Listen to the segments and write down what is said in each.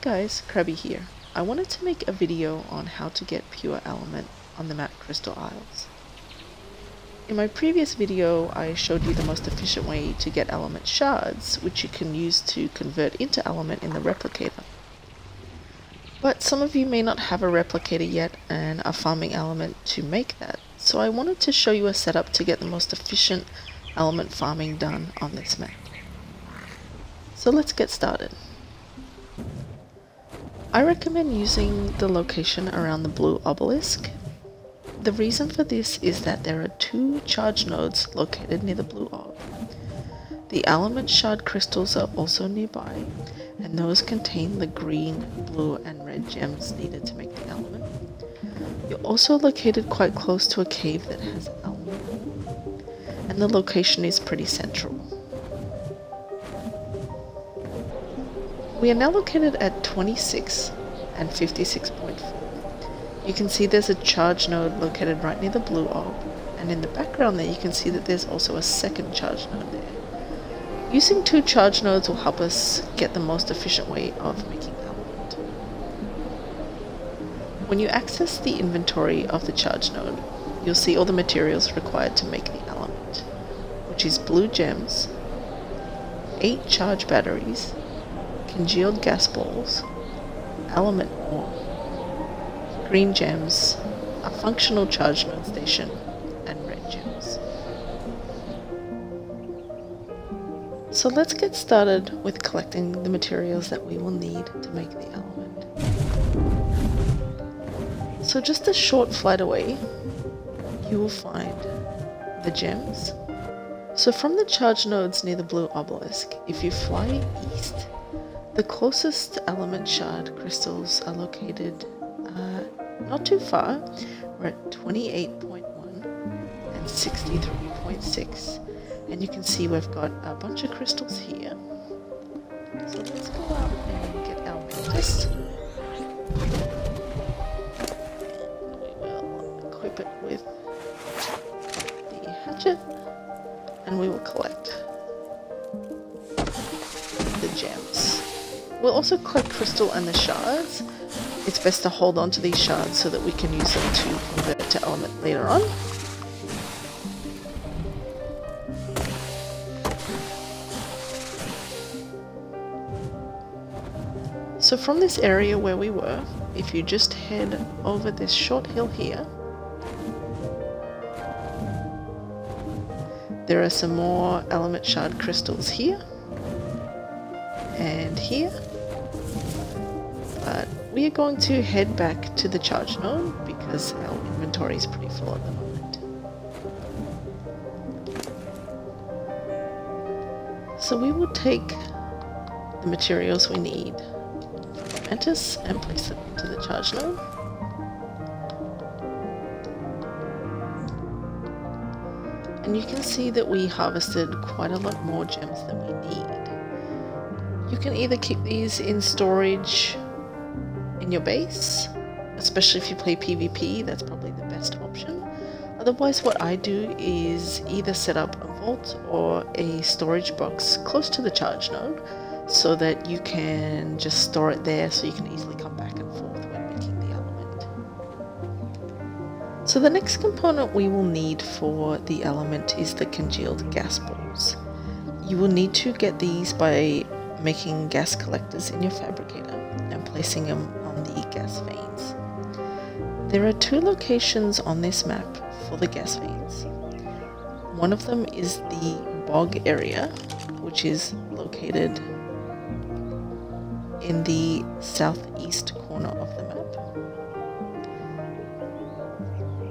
guys, Crabby here. I wanted to make a video on how to get pure element on the map Crystal Isles. In my previous video I showed you the most efficient way to get element shards, which you can use to convert into element in the replicator. But some of you may not have a replicator yet and are farming element to make that, so I wanted to show you a setup to get the most efficient element farming done on this map. So let's get started. I recommend using the location around the blue obelisk. The reason for this is that there are two charge nodes located near the blue orb. The element shard crystals are also nearby, and those contain the green, blue and red gems needed to make the element. You're also located quite close to a cave that has element, and the location is pretty central. We are now located at 26 and 56.4. You can see there's a charge node located right near the blue orb, and in the background there you can see that there's also a second charge node there. Using two charge nodes will help us get the most efficient way of making element. When you access the inventory of the charge node, you'll see all the materials required to make the element, which is blue gems, 8 charge batteries, congealed gas balls, element ore, green gems, a functional charge node station, and red gems. So let's get started with collecting the materials that we will need to make the element. So just a short flight away, you will find the gems. So from the charge nodes near the blue obelisk, if you fly east, the closest element shard crystals are located not too far. We're at 28.1 and 63.6, and you can see we've got a bunch of crystals here. So let's go out and get our Mantis. We will equip it with the hatchet, and we will collect the gems. We'll also collect crystal and the shards. It's best to hold on to these shards so that we can use them to convert to element later on. So from this area where we were, if you just head over this short hill here, there are some more element shard crystals here and here. But we are going to head back to the charge node because our inventory is pretty full at the moment. So we will take the materials we need from Mantis and place it into the charge node. And you can see that we harvested quite a lot more gems than we need. You can either keep these in storage in your base, especially if you play PvP, that's probably the best option. Otherwise, what I do is either set up a vault or a storage box close to the charge node so that you can just store it there so you can easily come back and forth when making the element. So the next component we will need for the element is the congealed gas balls. You will need to get these by making gas collectors in your fabricator and placing them on the gas veins. There are two locations on this map for the gas veins. One of them is the bog area, which is located in the southeast corner of the map,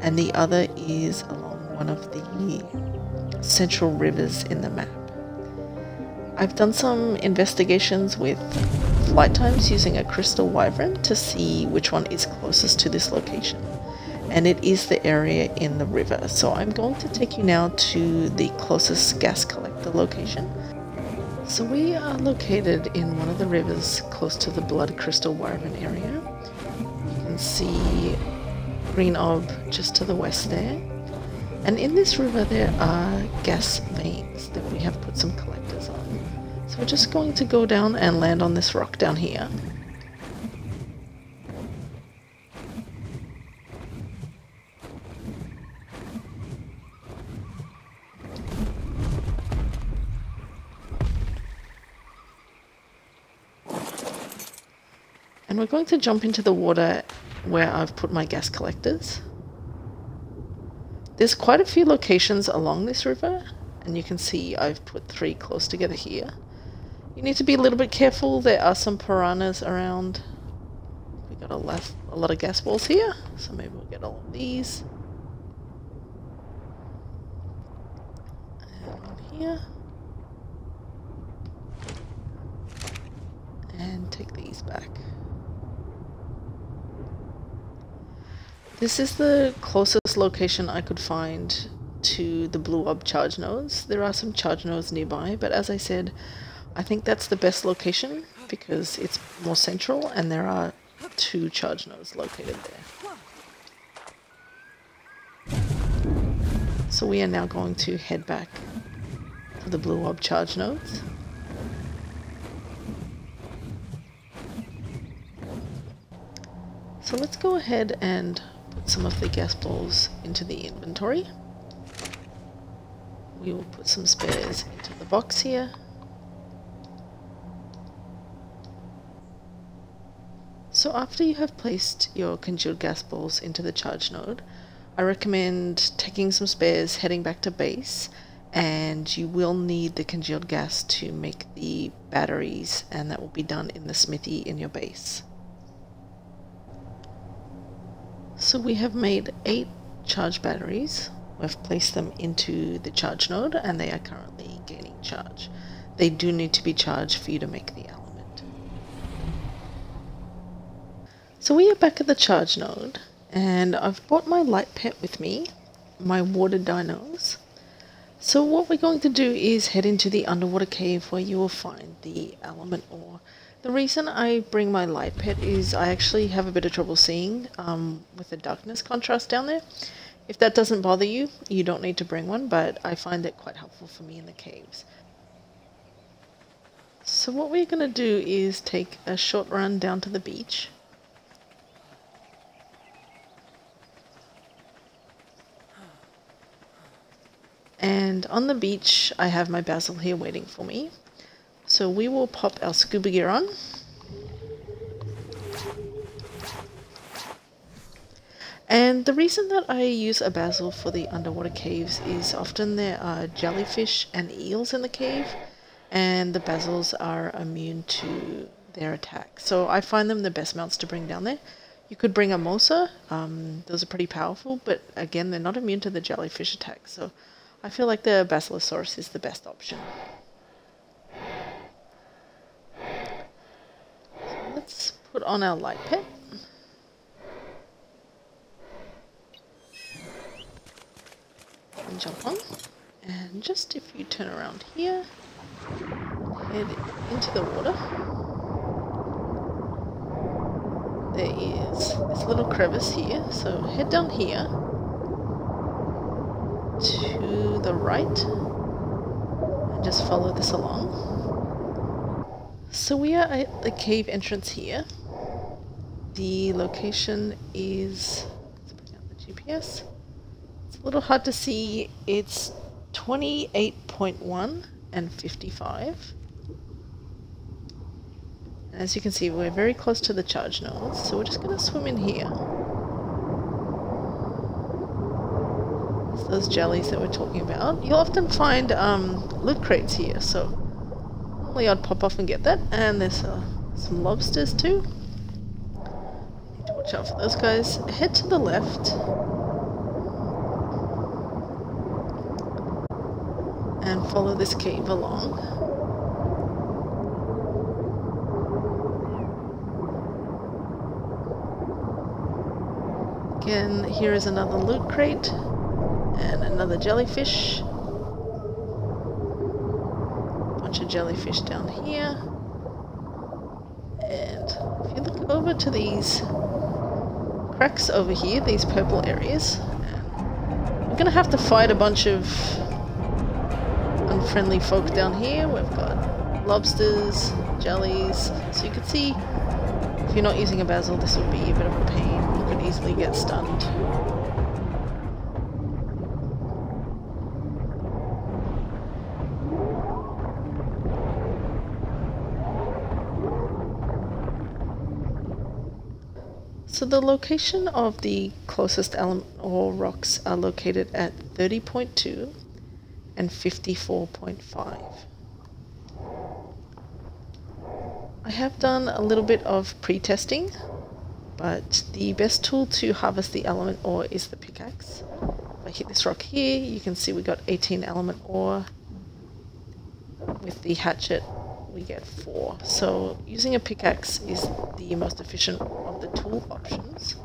and the other is along one of the central rivers in the map. I've done some investigations with flight times using a crystal wyvern to see which one is closest to this location, and it is the area in the river. So I'm going to take you now to the closest gas collector location. So we are located in one of the rivers close to the blood crystal wyvern area. You can see green orb just to the west there, and in this river there are gas veins that we have put some collectors on. So we're just going to go down and land on this rock down here. And we're going to jump into the water where I've put my gas collectors. There's quite a few locations along this river, and you can see I've put 3 close together here. You need to be a little bit careful. There are some piranhas around. We got a lot of gas balls here, so maybe we'll get all of these. And one here. And take these back. This is the closest location I could find to the blue orb charge nodes. There are some charge nodes nearby, but as I said, I think that's the best location because it's more central and there are 2 charge nodes located there. So we are now going to head back to the blue orb charge nodes. So let's go ahead and put some of the gas balls into the inventory. We will put some spares into the box here. So after you have placed your congealed gas balls into the charge node, I recommend taking some spares, heading back to base, and you will need the congealed gas to make the batteries, and that will be done in the smithy in your base. So we have made 8 charge batteries. We've placed them into the charge node and they are currently gaining charge. They do need to be charged for you to make the element. So we are back at the charge node and I've brought my light pet with me, my water dinos. So what we're going to do is head into the underwater cave where you will find the element ore. The reason I bring my light pet is I actually have a bit of trouble seeing with the darkness contrast down there. If that doesn't bother you, you don't need to bring one, but I find it quite helpful for me in the caves. So what we're going to do is take a short run down to the beach. And on the beach I have my basil here waiting for me. So we will pop our scuba gear on. And the reason that I use a basil for the underwater caves is often there are jellyfish and eels in the cave, and the basils are immune to their attack. So I find them the best mounts to bring down there. You could bring a mosa, those are pretty powerful, but again they're not immune to the jellyfish attack. So I feel like the Basilosaurus is the best option. Let's put on our light pet. And jump on. And just if you turn around here, head into the water. There is this little crevice here, so head down here to the right and just follow this along. So we are at the cave entrance here. The location is, let's bring out the GPS. It's a little hard to see. It's 28.1 and 55. And as you can see, we're very close to the charge nodes, so we're just going to swim in here. It's those jellies that we're talking about. You'll often find loot crates here, so normally I'd pop off and get that. And there's some lobsters too. Need to watch out for those guys. Head to the left. And follow this cave along. Again, here is another loot crate and another jellyfish. Bunch of jellyfish down here. And if you look over to these cracks over here, these purple areas, we're gonna have to fight a bunch of unfriendly folk down here. We've got lobsters, jellies, so you can see if you're not using a basil, this would be a bit of a pain. You could easily get stunned. So the location of the closest element or rocks are located at 30.2 and 54.5. I have done a little bit of pre-testing, but the best tool to harvest the element ore is the pickaxe. If I hit this rock here, you can see we got 18 element ore. With the hatchet, we get 4. So using a pickaxe is the most efficient of the tool options.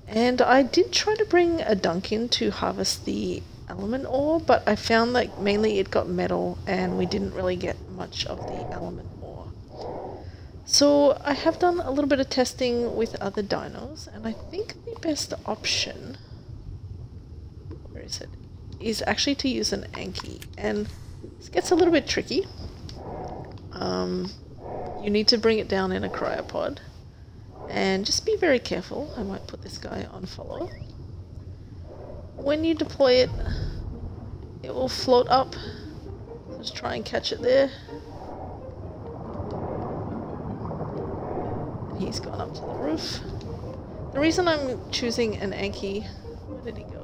And I did try to bring a dunk in to harvest the element ore, but I found like mainly it got metal and we didn't really get much of the element ore. So I have done a little bit of testing with other dinos, and I think the best option, where is it, is actually to use an Anky. And this gets a little bit tricky. You need to bring it down in a cryopod. And just be very careful. I might put this guy on follow. When you deploy it, it will float up. So just try and catch it there. He's gone up to the roof. The reason I'm choosing an Anky... Where did he go?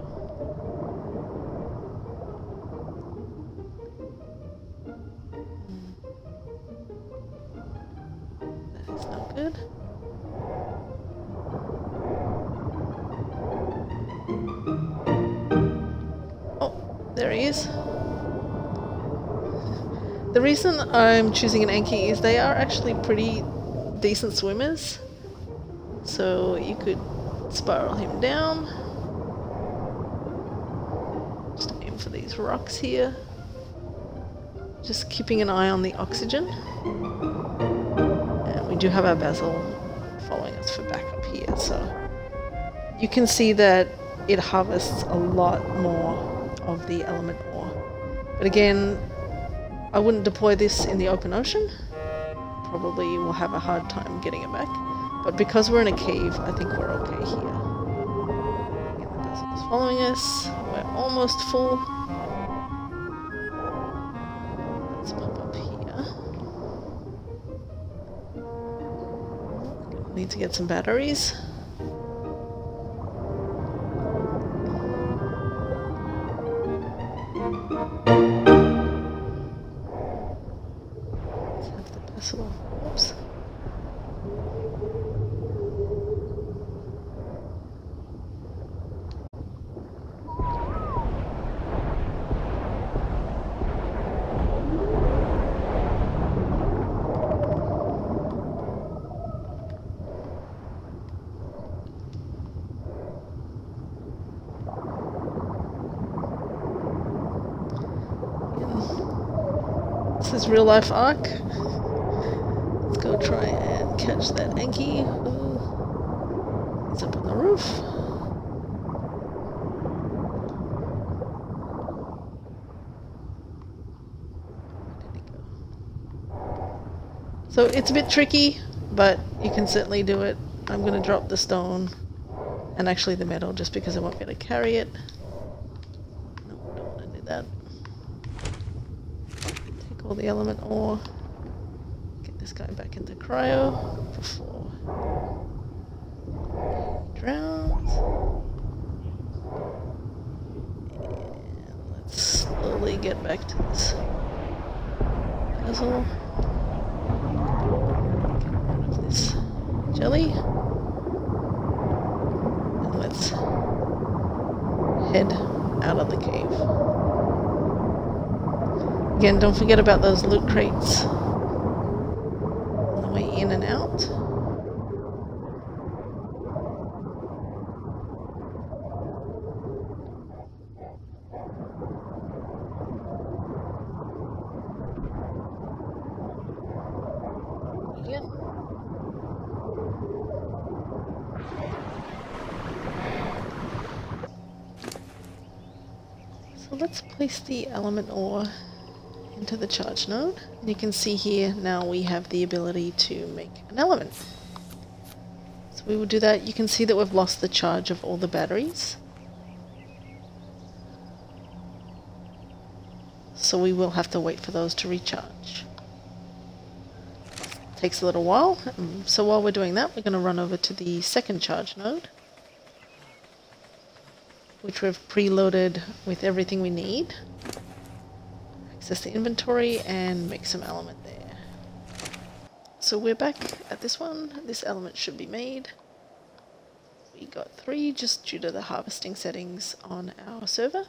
That is not good. There he is. The reason I'm choosing an Anky is they are actually pretty decent swimmers. So you could spiral him down. Just aim for these rocks here. Just keeping an eye on the oxygen. And we do have our basil following us for backup here. So you can see that it harvests a lot more of the element ore. But again, I wouldn't deploy this in the open ocean. Probably will have a hard time getting it back. But because we're in a cave, I think we're okay here. Again, the basil is following us. We're almost full. Let's pop up here. Need to get some batteries. Oops. This is real life Ark. Let's go try and catch that Anky. He's up on the roof. Where did he go? So it's a bit tricky, but you can certainly do it. I'm going to drop the stone and actually the metal just because I won't be able to carry it. No, I don't want to do that. Take all the element ore. Get this guy back into cryo before he drowns. And let's slowly get back to this puzzle. Get rid of this jelly. And let's head out of the cave. Again, don't forget about those loot crates on the way in and out. Again. So let's place the element ore into the charge node. And you can see here now we have the ability to make an element. So we will do that. You can see that we've lost the charge of all the batteries. So we will have to wait for those to recharge. Takes a little while, so while we're doing that, we're going to run over to the second charge node, which we've preloaded with everything we need. Access the inventory and make some element there. So we're back at this one. This element should be made. We got 3 just due to the harvesting settings on our server.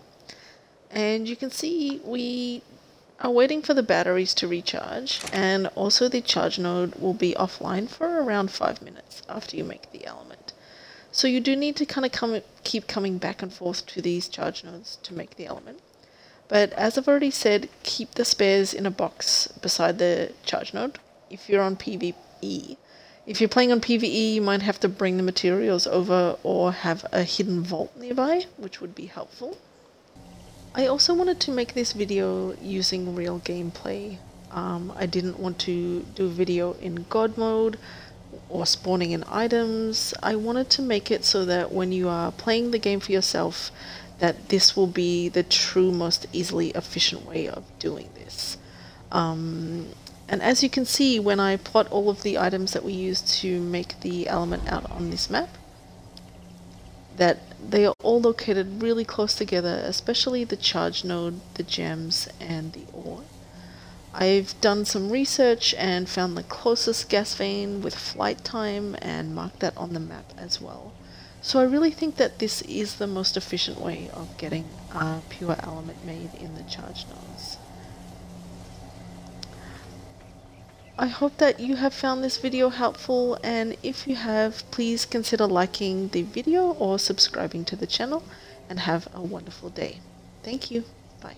And you can see we are waiting for the batteries to recharge, and also the charge node will be offline for around 5 minutes after you make the element. So you do need to kind of keep coming back and forth to these charge nodes to make the element. But as I've already said, keep the spares in a box beside the charge node if you're on PvE. If you're playing on PvE, you might have to bring the materials over or have a hidden vault nearby, which would be helpful. I also wanted to make this video using real gameplay. I didn't want to do a video in God mode or spawning in items. I wanted to make it so that when you are playing the game for yourself, that this will be the true, most easily efficient way of doing this. And as you can see, when I plot all of the items that we use to make the element out on this map, that they are all located really close together, especially the charge node, the gems, and the ore. I've done some research and found the closest gas vein with flight time and marked that on the map as well. So I really think that this is the most efficient way of getting a pure element made in the charge nodes. I hope that you have found this video helpful, and if you have, please consider liking the video or subscribing to the channel, and have a wonderful day. Thank you. Bye.